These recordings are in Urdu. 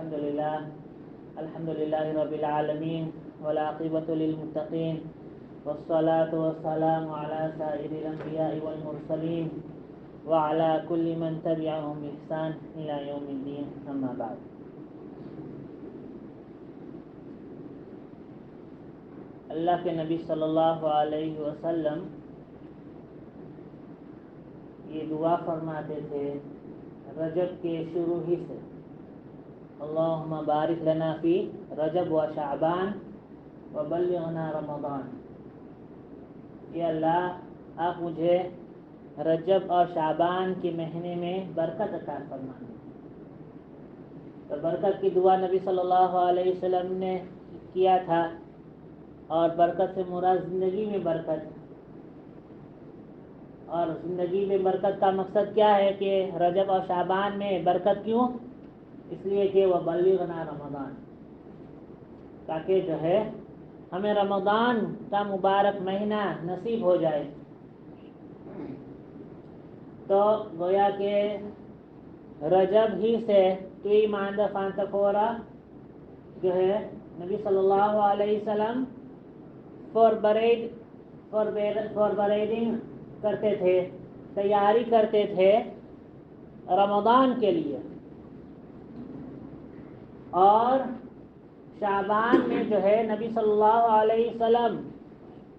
الحمد لله رب العالمين والعاقبة للمتقين والصلاة والسلام على سائر الأنبياء والمرسلين وعلى كل من تبعهم بإحسان إلى يوم الدين أما بعد. اللہ کے نبی صلی اللہ علیہ وسلم یہ دعا فرماتے تھے رجب کے شروع ہی سے، اللہم بارک لنا فی رجب و شعبان وبلغنا رمضان. یہ اللہ آپ مجھے رجب اور شعبان کے مہینے میں برکت عطا فرمائیں. تو برکت کی دعا نبی صلی اللہ علیہ وسلم نے کیا تھا، اور برکت سے مراد زندگی میں برکت. اور زندگی میں برکت کا مقصد کیا ہے کہ رجب اور شعبان میں برکت کیوں؟ اس لیے کہ وہ بلغنا رمضان، تاکہ جو ہے ہمیں رمضان کا مبارک مہینہ نصیب ہو جائے. تو گویا کہ رجب ہی سے توی ماندہ فانتفورا جو ہے نبی صلی اللہ علیہ وسلم فوربریڈنگ کرتے تھے، تیاری کرتے تھے رمضان کے لیے. اور شعبان میں جو ہے نبی صلی اللہ علیہ وسلم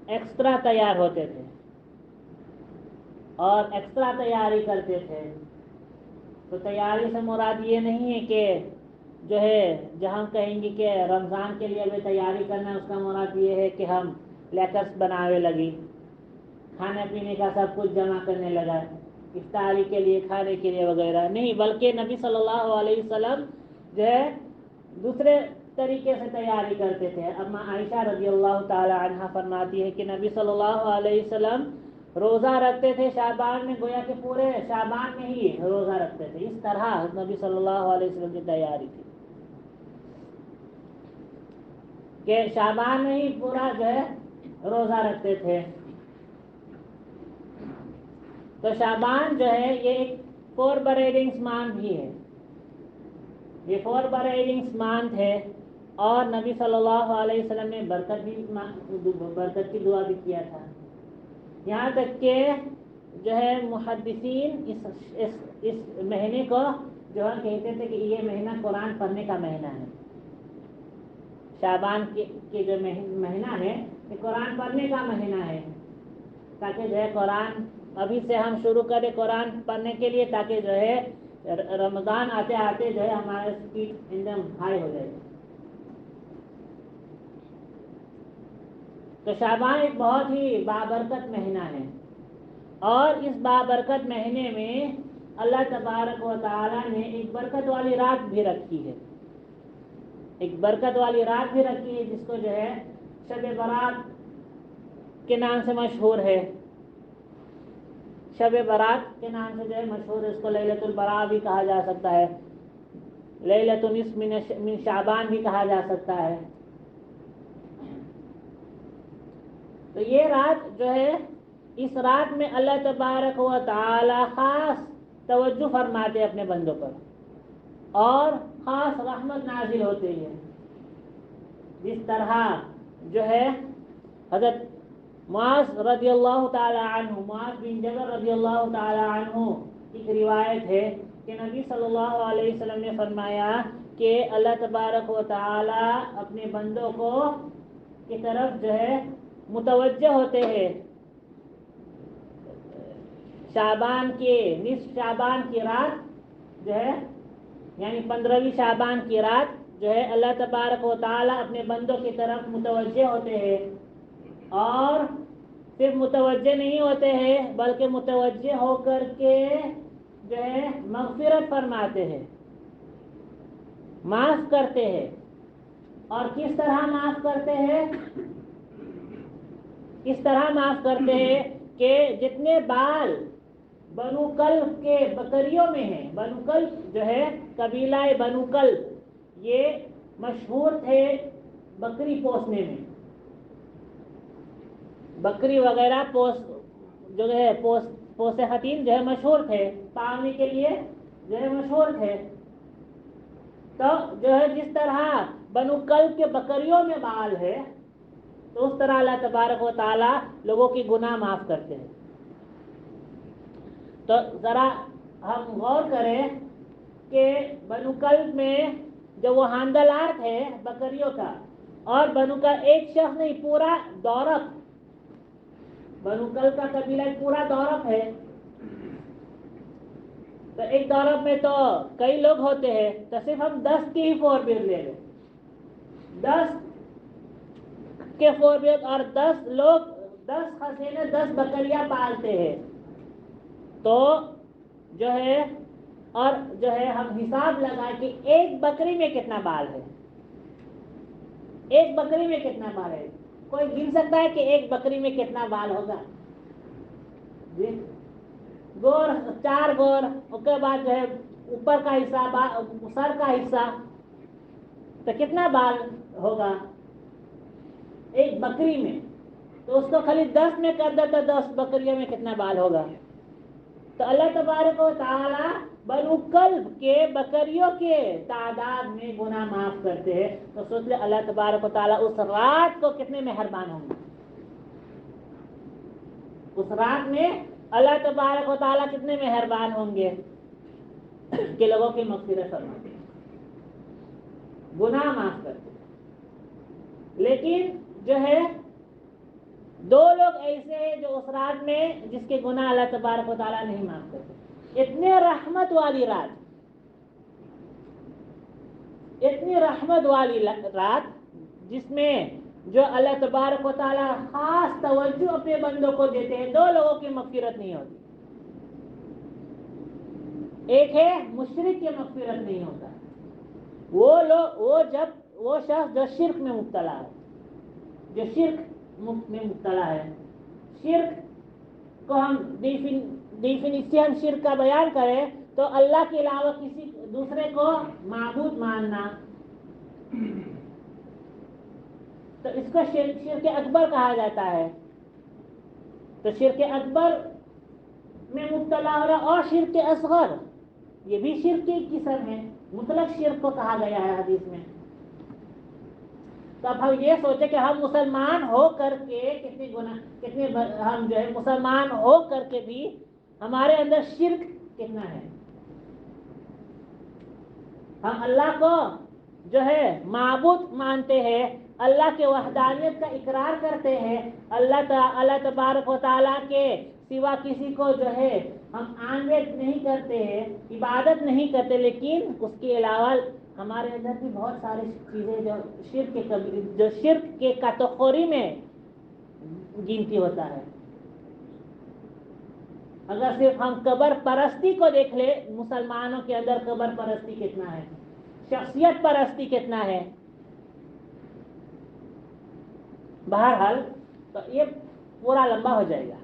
ایکسٹرا تیار ہوتے تھے اور ایکسٹرا تیاری کرتے تھے. تو تیاری سے مراد یہ نہیں ہے کہ جو ہے جہاں کہیں گے کہ رمضان کے لیے بھی تیاری کرنا، اس کا مراد یہ ہے کہ ہم لیکرس بناوے لگی، کھانے پینے کا سب کچھ جمع کرنے لگا افطاری کے لیے، کھانے کے لیے وغیرہ نہیں، بلکہ نبی صلی اللہ علیہ وسلم جو ہے دوسرے طریقے سے تیاری کرتے تھے. اما عائشہ رضی اللہ تعالی عنہ فرماتی ہے کہ نبی صلی اللہ علیہ وسلم روزہ رکھتے تھے شعبان میں، گویا کہ پورے شعبان میں ہی روزہ رکھتے تھے. اس طرح نبی صلی اللہ علیہ وسلم کی تیاری تھی کہ شعبان میں ہی پورا جو ہے روزہ رکھتے تھے. تو شعبان جو ہے یہ ایک فوربریڈنگس مانتھ بھی ہے، یہ فوربریڈنگس مانتھ ہے. اور نبی صلی اللہ علیہ وسلم نے برکت کی دعا بھی کیا تھا. یہاں تک کہ جو ہے محدثین اس مہینے کو جو ہے کہتے تھے کہ یہ مہینہ قرآن پڑھنے کا مہینہ ہے. شعبان کے جو مہینہ ہے یہ قرآن پڑھنے کا مہینہ ہے، تاکہ جو ہے قرآن ابھی سے ہم شروع کریں قرآن پڑھنے کے لیے، تاکہ جو ہے رمضان آتے آتے جو ہے ہمارا اسپیڈ ایک دم ہائی ہو جائے. تو شعبان ایک بہت ہی بابرکت مہینہ ہے، اور اس بابرکت مہینے میں اللہ تبارک و تعالی نے ایک برکت والی رات بھی رکھی ہے، ایک برکت والی رات بھی رکھی ہے، جس کو جو ہے شب برات کے نام سے مشہور ہے. شب برات کے نام سے جو ہے مشہور ہے. اس کو لیلۃ البراء بھی کہا جا سکتا ہے، لیلۃ النصف من شعبان بھی کہا جا سکتا ہے. تو یہ رات جو ہے، اس رات میں اللہ تبارک و تعالی خاص توجہ فرماتے اپنے بندوں پر، اور خاص رحمت نازل ہوتی ہے. جس طرح جو ہے حضرت معاذ رضی اللہ تعالی عنہ، معاذ بن جبل رضی اللہ تعالی عنہ ایک روایت ہے کہ نبی صلی اللہ علیہ وسلم نے فرمایا کہ اللہ تبارک و تعالی اپنے بندوں کو کی طرف جو ہے متوجہ ہوتے ہیں. شعبان کے نصف شعبان کی رات جو ہے، یعنی 15ویں شعبان کی رات جو ہے، اللہ تبارک و تعالی اپنے بندوں کی طرف متوجہ ہوتے ہیں. اور صرف متوجہ نہیں ہوتے ہیں، بلکہ متوجہ ہو کر کے جو ہے مغفرت فرماتے ہیں، معاف کرتے ہیں. اور کس طرح معاف کرتے ہیں؟ اس طرح معاف کرتے ہیں کہ جتنے بال بنو کلب کے بکریوں میں ہیں، بنو کلب جو ہے قبیلہ بنو کلب، یہ مشہور تھے بکری پوسنے میں، بکری وغیرہ جو ہے پوسے خطین جو ہے مشہور تھے، پالنے کے لیے جو ہے مشہور تھے. تو جو ہے جس طرح بنو کلب کے بکریوں میں بال ہے تو اس طرح اللہ تبارک و تعالیٰ لوگوں کی گناہ معاف کرتے ہیں. تو ذرا ہم غور کریں کہ بنو کلب میں جو وہ حامدلات ہے بکریوں کا، اور بنو کا ایک شخص نہیں، پورا دورق، بنو کلب کا قبیلہ ایک پورا دورق ہے. تو ایک دورق میں تو کئی لوگ ہوتے ہیں، تو صرف ہم 10 کی ہی فوربیئر لے لیں، 10 کے فوربیئر، اور 10 لوگ 10 خزینے 10 بکریاں پالتے ہیں، تو جو ہے، اور جو ہے ہم حساب لگائیں کہ ایک بکری میں کتنا بال ہے، ایک بکری میں کتنا بال ہے. کوئی گن سکتا ہے کہ ایک بکری میں کتنا بال ہوگا؟ جی، گور، 4 گور، اس کے بعد جو ہے اوپر کا حصہ، سر کا حصہ، تو کتنا بال ہوگا ایک بکری میں؟ تو اس کو خالی 10 میں کر دے تو 10 بکریوں میں کتنا بال ہوگا؟ تو اللہ تبارک و تعالی بنو کلب کے بکریوں کے تعداد میں گناہ معاف کرتے ہیں. تو سوچ لے اللہ تبارک و تعالی اس رات کو کتنے مہربان ہوں گے، اس رات میں اللہ تبارک و تعالی کتنے مہربان ہوں گے کہ لوگوں کی مغفرت فرماتے ہیں، گناہ معاف کرتے ہیں. لیکن جو ہے 2 لوگ ایسے ہیں جو اس رات میں جس کے گناہ اللہ تبارک و تعالیٰ نہیں معاف کرتے. اتنے رحمت والی رات، اتنی رحمت والی رات جس میں جو اللہ تبارک و تعالیٰ خاص توجہ اپنے بندوں کو دیتے ہیں. 2 لوگوں کی مغفرت نہیں ہوتی. ایک ہے مشرک کی مغفرت نہیں ہوتا، وہ شخص جو شرک میں مبتلا ہے، جو شرک میں مبتلا ہے. شرک کو ہم ڈیفینیشن شرک کا بیان کریں تو اللہ کے علاوہ کسی دوسرے کو معبود ماننا، تو اس کو شرک اکبر کہا جاتا ہے. تو شرک اکبر میں مبتلا ہو رہا، اور شرک اصغر یہ بھی شرک کی قسم ہے، مطلق شرک کو کہا گیا ہے حدیث میں. تو اب ہم یہ سوچیں کہ ہم مسلمان ہو کر کے کتنے ہم جو ہے مسلمان ہو کر کے بھی ہمارے اندر شرک کتنا ہے. ہم اللہ کو جو ہے معبود مانتے ہیں، اللہ کے وحدانیت کا اقرار کرتے ہیں، اللہ تبارک و تعالیٰ کے سوا کسی کو جو ہے ہم عانیت نہیں کرتے ہیں، عبادت نہیں کرتے. لیکن اس کے علاوہ ہمارے اندر بھی بہت ساری چیزیں جو شرک کے کیٹیگری میں گنتی ہوتا ہے. اگر صرف ہم قبر پرستی کو دیکھ لیں، مسلمانوں کے اندر قبر پرستی کتنا ہے، شخصیت پرستی کتنا ہے. بہرحال تو یہ پورا لمبا ہو جائے گا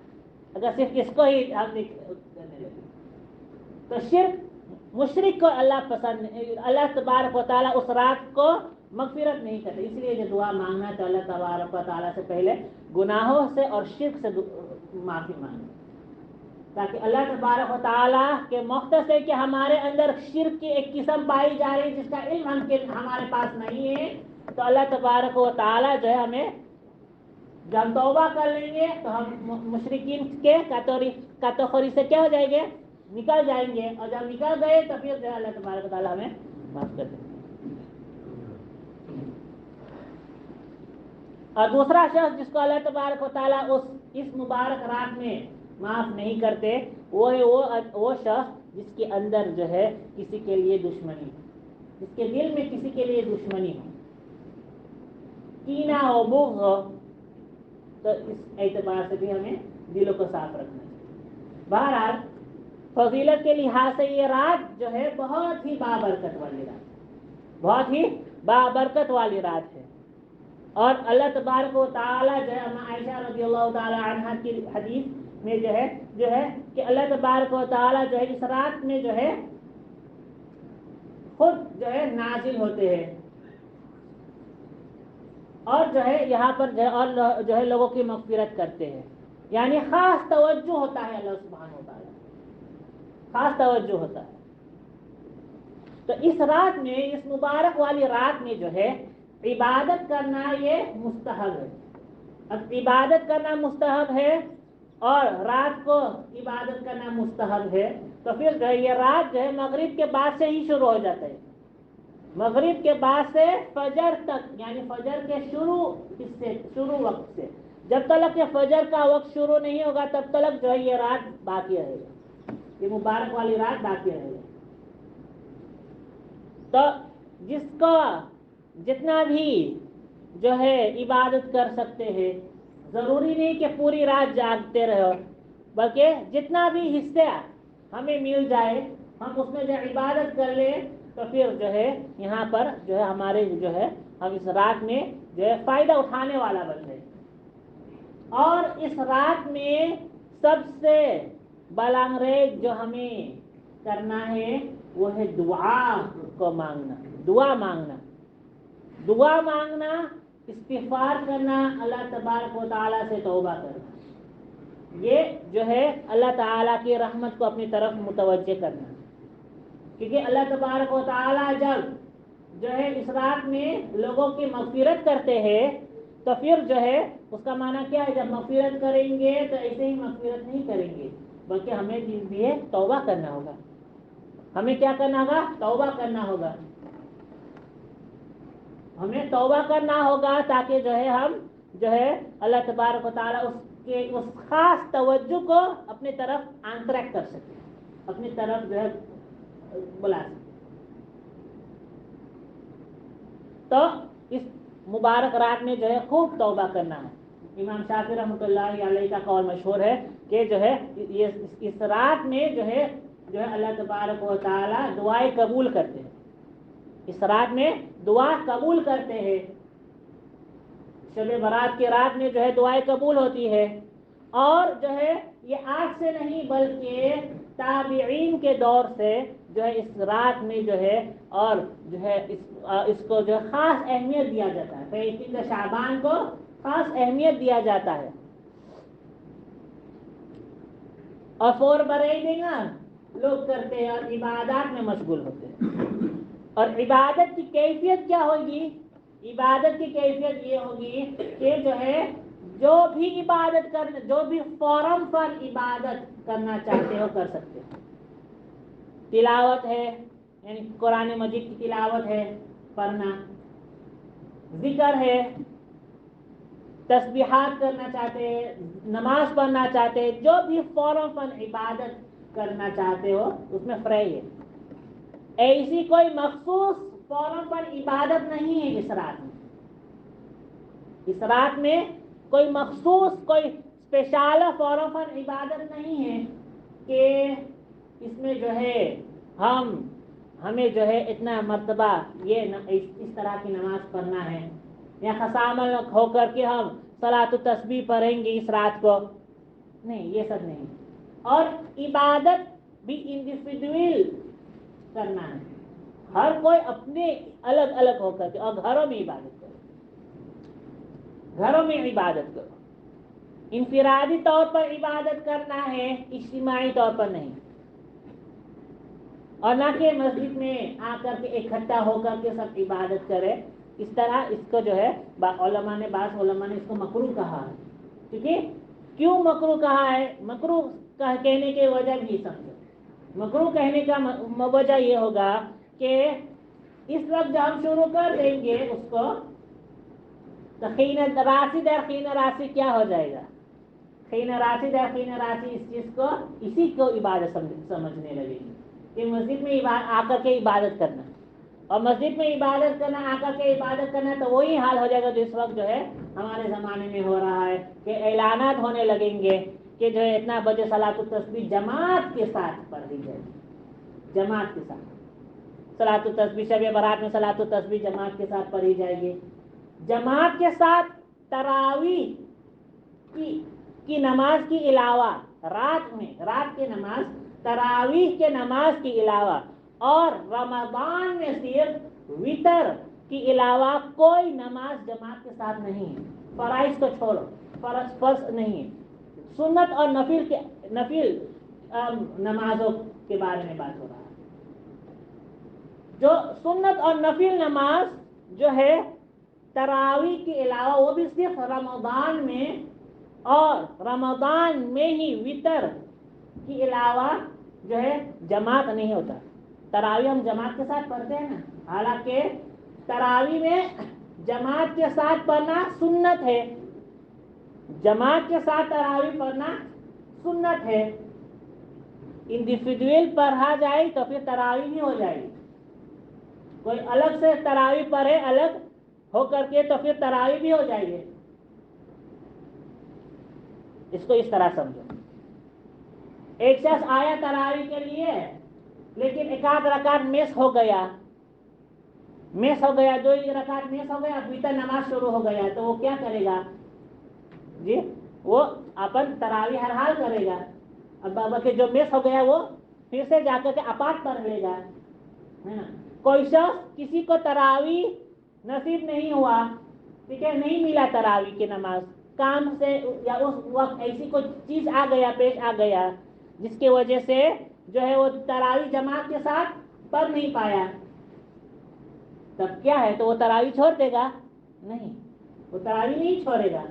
اگر صرف اس کو ہی ہم کرنے لگے. تو شرک، مشرک کو اللہ پسند نہیں، اللہ تبارک و تعالیٰ اس رات کو مغفرت نہیں کرتے. اس لیے جو دعا مانگنا تو اللہ تبارک و تعالیٰ سے پہلے گناہوں سے اور شرک سے معافی مانگنا، تاکہ اللہ تبارک و تعالیٰ کے مختص ہے کہ ہمارے اندر شرک کی ایک قسم پائی جا رہی ہے جس کا علم ہمارے پاس نہیں ہے. تو اللہ تبارک و تعالیٰ جو ہے ہمیں، جب ہم توبہ کر لیں گے تو ہم مشرکین کے کیٹیگری سے کیا ہو جائیں گے، نکل جائیں گے. اور جب نکل گئے تو پھر جو ہے اللہ تبارک و تعالیٰ ہمیں معاف کر دیں گے. اور دوسرا شخص جس کو اللہ تبارک و تعالیٰ اس مبارک رات میں معاف نہیں کرتے، وہ ہے وہ شخص جس کے اندر جو ہے کسی کے لیے دشمنی ہو، جس کے دل میں کسی کے لیے دشمنی ہو، کینہ ہو، بغض ہو. تو اس اعتبار سے بھی ہمیں دلوں کو صاف رکھنا چاہیے. بہرحال فضیلت کے لحاظ سے یہ رات جو ہے بہت ہی بابرکت والی رات، بہت ہی بابرکت والی رات ہے. اور اللہ تبارک و تعالیٰ جو ہے عائشہ رضی اللہ تعالیٰ عنہ کی حدیث میں جو ہے کہ اللہ تبارک و تعالیٰ جو ہے اس رات میں جو ہے خود جو ہے نازل ہوتے ہیں، اور جو ہے یہاں پر جو ہے لوگوں کی مغفرت کرتے ہیں. یعنی خاص توجہ ہوتا ہے اللہ سبحانہ و تعالیٰ، خاص توجہ ہوتا ہے. تو اس رات میں، اس مبارک والی رات میں جو ہے عبادت کرنا یہ مستحب ہے. اب عبادت کرنا مستحب ہے اور رات کو عبادت کرنا مستحب ہے، تو پھر جو ہے یہ رات جو ہے مغرب کے بعد سے ہی شروع ہو جاتا ہے. مغرب کے بعد سے فجر تک، یعنی فجر کے شروع وقت سے جب تک کہ فجر کا وقت شروع نہیں ہوگا تب تک جو ہے یہ رات باقی رہے گا، یہ مبارک والی رات باقی رہے گا. تو جس کو جتنا بھی جو ہے عبادت کر سکتے ہیں، ضروری نہیں کہ پوری رات جاگتے رہو، بلکہ جتنا بھی حصہ ہمیں مل جائے ہم اس میں جو عبادت کر لیں، تو پھر جو ہے یہاں پر جو ہے ہمارے جو ہے ہم اس رات میں جو ہے فائدہ اٹھانے والا بن جائے. اور اس رات میں سب سے بلانگریز جو ہمیں کرنا ہے وہ ہے دعا کو مانگنا، دعا مانگنا، دعا مانگنا، استغفار کرنا، اللہ تبارک و تعالیٰ سے توبہ کرنا. یہ جو ہے اللہ تعالیٰ کی رحمت کو اپنی طرف متوجہ کرنا، کیونکہ اللہ تبارک و تعالیٰ جب جو ہے اس رات میں لوگوں کی مغفرت کرتے ہیں تو پھر جو ہے اس کا معنی کیا ہے، جب مغفرت کریں گے تو ایسے ہی مغفرت نہیں کریں گے، بلکہ ہمیں بھی توبہ کرنا ہوگا. ہمیں کیا کرنا ہوگا؟ توبہ کرنا ہوگا. ہمیں توبہ کرنا ہوگا تاکہ جو ہے ہم جو ہے اللہ تبارک و تعالیٰ اس خاص توجہ کو اپنی طرف انٹریکٹ کر سکے، اپنی طرف جو ہے بلا سکے. تو اس مبارک رات میں جو ہے خوب توبہ کرنا ہے. امام شافعی رحمۃ اللہ علیہ کا قول مشہور ہے کہ جو ہے اس رات میں جو ہے اللہ تبارک و تعالیٰ دعائیں قبول کرتے ہیں. اس رات میں دعا قبول کرتے ہیں. شب برات کی رات میں جو ہے دعائیں قبول ہوتی ہے. اور جو ہے یہ آج سے نہیں بلکہ تابعین کے دور سے جو ہے اس رات میں جو ہے اور جو ہے اس کو جو ہے خاص اہمیت دیا جاتا ہے. 25 شعبان کو خاص اہمیت دیا جاتا ہے. اور فور برے دینا لوگ کرتے ہیں اور عبادات میں مشغول ہوتے ہیں. اور عبادت کی کیفیت کیا ہوگی؟ عبادت کی کیفیت یہ ہوگی کہ جو ہے جو بھی عبادت کرنا، جو بھی فوراً پر عبادت کرنا چاہتے ہو کر سکتے ہو. تلاوت ہے، یعنی قرآن مجید کی تلاوت ہے پڑھنا، ذکر ہے، تسبیحات کرنا چاہتے ہیں، نماز پڑھنا چاہتے ہیں، جو بھی فوراً پر عبادت کرنا چاہتے ہو اس میں فری ہے. ایسی کوئی مخصوص فوراً پر عبادت نہیں ہے اس رات میں. اس رات میں کوئی مخصوص، کوئی اسپیشل فوراً پر عبادت نہیں ہے کہ اس میں جو ہے ہمیں جو ہے اتنا مرتبہ یہ اس طرح کی نماز پڑھنا ہے، یا خشامل ہو کر کے ہم صلاۃ التسبیح پڑھیں گے اس رات کو. نہیں، یہ سب نہیں. اور عبادت بھی انڈیویجول کرنا ہے، ہر کوئی اپنے الگ الگ ہو کر کے، اور گھروں میں عبادت کرو، گھروں میں عبادت کرو. انفرادی طور پر عبادت کرنا ہے، اجتماعی طور پر نہیں. اور نہ کہ مسجد میں آ کر کے اکٹھا ہو کر کے سب عبادت کرے. اس طرح اس کو جو ہے بعض علماء نے اس کو مکروہ کہا ہے. کیونکہ کیوں مکروہ کہا ہے؟ مکروہ کہنے کی وجہ بھی سمجھو. مکروہ کہنے کا وجہ یہ ہوگا کہ اس وقت جب ہم شروع کر دیں گے اس کو تو خین راسی در خین راسی کیا ہو جائے گا؟ خین راسی در خین راسی اس چیز کو، اسی کو عبادت سمجھنے لگے گی کہ مسجد میں آ کر کے عبادت کرنا، اور مسجد میں عبادت کرنا، آ کر کے عبادت کرنا، تو وہی حال ہو جائے گا جو اس وقت جو ہے ہمارے زمانے میں ہو رہا ہے کہ اعلانات ہونے لگیں گے کہ جو ہے اتنا بجے صلاۃ التسبیح جماعت کے ساتھ پڑھی جائے گی. جماعت کے ساتھ صلاۃ التسبیح، شب برات میں صلاۃ التسبیح جماعت کے ساتھ پڑھی جائے گی. جماعت کے ساتھ تراویح کی نماز کے علاوہ رات کی نماز، تراویح کے نماز کے علاوہ، اور رمضان میں صرف وتر کے علاوہ کوئی نماز جماعت کے ساتھ نہیں ہے. فرائض کو چھوڑو، فرض نہیں ہے. سنت اور نفل نمازوں کے بارے میں بات ہو رہا ہے. جو سنت اور نفل نماز جو ہے تراویح کے علاوہ وہ بھی صرف رمضان میں اور رمضان میں ہی وطر کے علاوہ جو ہے جماعت نہیں ہوتا. تراویح ہم جماعت کے ساتھ پڑھتے ہیں نا، حالانکہ تراویح میں جماعت کے ساتھ پڑھنا سنت ہے، جماعت کے ساتھ تراویح پڑھنا سنت ہے. انڈیویجول پڑھا جائے تو پھر تراویح نہیں ہو جائے گی. کوئی الگ سے تراویح پڑھے الگ ہو کر کے تو پھر تراویح بھی ہو جائے گی. اس کو اس طرح سمجھو، ایک شخص آیا تراویح کے لیے لیکن ایک آدھ رکعت مس ہو گیا، دو رکعت مس ہو گیا، وطر نماز شروع ہو گیا، تو وہ کیا کرے گا جی؟ وہ اپن تراویح ہر حال کرے گا. اب بابا کے جو مس ہو گیا وہ پھر سے جا کر کے اپارٹ پڑھ لے گا. کوئی شخص کسی کو تراویح نصیب نہیں ہوا، ٹھیک ہے، نہیں ملا تراویح کی نماز، کام سے یا اس وقت ایسی کوئی چیز پیش آ گیا جس کی وجہ سے جو ہے وہ تراویح جماعت کے ساتھ پڑھ نہیں پایا، تب کیا ہے؟ تو وہ تراویح چھوڑ دے گا؟ نہیں، وہ تراویح نہیں چھوڑے گا.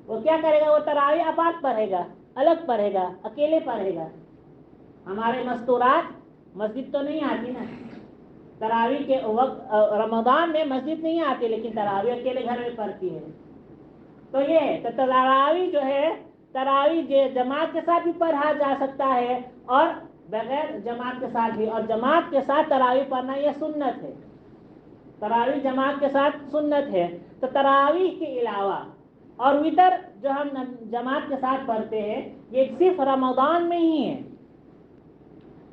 وہ کیا کرے گا؟ وہ تراویح اپارٹ پڑھے گا، الگ پڑھے گا، اکیلے پڑھے گا. ہمارے مستورات مسجد تو نہیں آتی نا، تراویح کے وقت رمضان میں مسجد نہیں آتی، لیکن تراویح اکیلے گھر میں پڑھتی ہے. تو یہ تو تراویح جو ہے تراویح جماعت کے ساتھ بھی پڑھا جا سکتا ہے اور بغیر جماعت کے ساتھ بھی، اور جماعت کے ساتھ تراویح پڑھنا یہ سنت ہے. تراویح جماعت کے ساتھ سنت ہے. تو تراویح کے علاوہ اور وطر جو ہم جماعت کے ساتھ پڑھتے ہیں یہ صرف رمضان میں ہی ہے،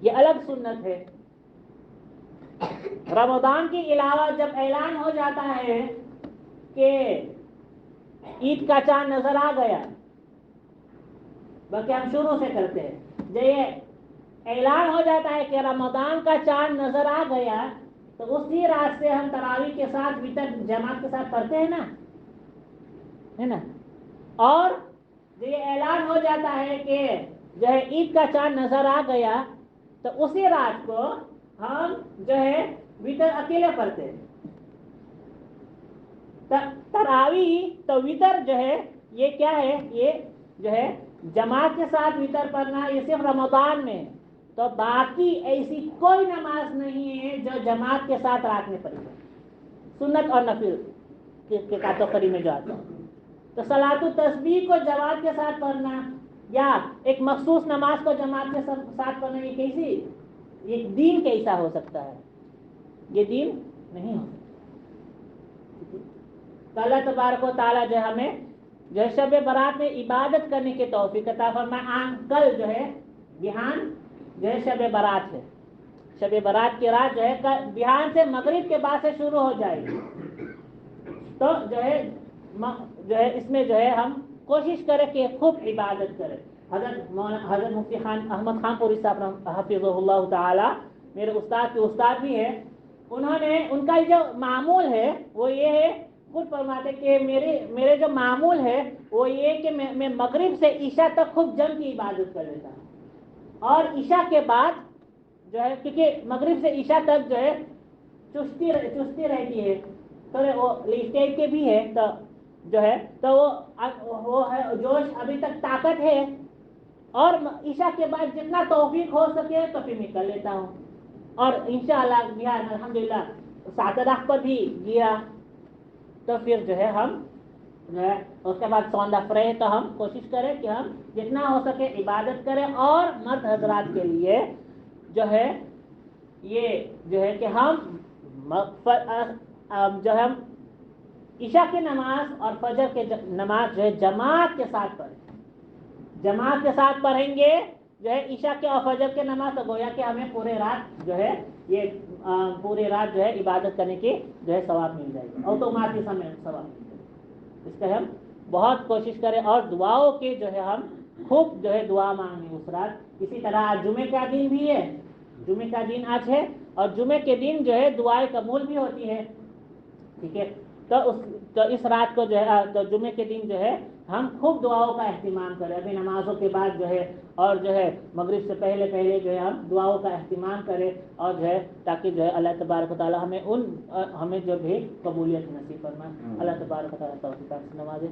یہ الگ سنت ہے. رمضان کے علاوہ جب اعلان ہو جاتا ہے کہ عید کا چاند نظر آ گیا، بلکہ ہم شروع سے کرتے ہیں، جب یہ اعلان ہو جاتا ہے کہ رمضان کا چاند نظر آ گیا تو اسی رات سے ہم تراویح کے ساتھ وطر جماعت کے ساتھ پڑھتے ہیں نا، ہے نا. اور جب یہ اعلان ہو جاتا ہے کہ جو ہے عید کا چاند نظر آ گیا تو اسی رات کو ہم جو ہے وطر اکیلے پڑھتے ہیں. تراویح تو وطر جو ہے یہ کیا ہے؟ یہ جو ہے جماعت کے ساتھ وطر پڑھنا یہ صرف رمضان میں. تو باقی ایسی کوئی نماز نہیں ہے جو جماعت کے ساتھ رات میں پڑھی ہے، سنت اور نفل کے کاتوخری میں جو آتا ہے. تو صلاۃ التسبیح کو جماعت کے ساتھ پڑھنا یا ایک مخصوص نماز کو جماعت کے ساتھ پڑھنا یہ کیسی، یہ دین کیسا ہو سکتا ہے؟ یہ دین نہیں ہو سکتا. تو اللہ تبارک و تعالیٰ جو ہمیں جو ہے شب برات میں عبادت کرنے کی توفیق عطا فرمائے. کل جو ہے بہان جو ہے شب برات ہے، شب برات کی رات جو ہے بہان سے مغرب کے بعد سے شروع ہو جائے گی. تو جو ہے اس میں جو ہے ہم کوشش کریں کہ خوب عبادت کریں. حضرت مفتی احمد خان پوری صاحب حفظہ اللہ تعالی میرے استاد کے استاد بھی ہیں، انہوں نے ان کا جو معمول ہے وہ یہ ہے، خود فرماتے کہ میرے جو معمول ہے وہ یہ کہ میں مغرب سے عشاء تک خوب جم کی عبادت کر لیتا ہوں، اور عشاء کے بعد جو ہے کیونکہ مغرب سے عشاء تک جو ہے چستی رہتی ہے، تھوڑے وہ اسٹیج کے بھی ہے، تو جو ہے تو وہ ہے جوش ابھی تک طاقت ہے، اور عشاء کے بعد جتنا توفیق ہو سکے تو پھر نکل لیتا ہوں. اور انشاءاللہ بہار الحمدللہ ساتھ پر بھی گیا تو پھر جو ہے ہم جو ہے اس کے بعد سوندہ رہے تو ہم کوشش کریں کہ ہم جتنا ہو سکے عبادت کریں. اور مرد حضرات کے لیے جو ہے یہ جو ہے کہ ہم ہم عشاء کی نماز اور فجر کی نماز جو ہے جماعت کے ساتھ پڑھیں، جماعت کے ساتھ پڑھیں گے جو ہے عشاء کے اور فجر کے نماز، تو گویا کہ ہمیں پورے رات جو ہے یہ پورے رات جو ہے عبادت کرنے کی جو ہے ثواب مل جائے گا، آٹومیٹک ہمیں ثواب مل جائے گا. اس کا ہم بہت کوشش کریں اور دعاؤں کی جو ہے ہم خوب جو ہے دعا مانگیں اس رات. اسی طرح آج جمعے کا دن بھی ہے، جمعے کا دن آج ہے، اور جمعے کے دن جو ہے دعائیں قبول بھی ہوتی ہے، ٹھیک ہے. تو تو اس رات کو جو ہے تو جمعے کے دن جو ہے ہم خوب دعاؤں کا اہتمام کریں، ابھی نمازوں کے بعد جو ہے اور جو ہے مغرب سے پہلے پہلے جو ہے ہم دعاؤں کا اہتمام کریں، اور جو ہے تاکہ جو ہے اللہ تبارک و تعالی ہمیں جو بھی قبولیت نصیب فرمائے۔ اللہ تبارک و تعالی توفیق سے نوازے۔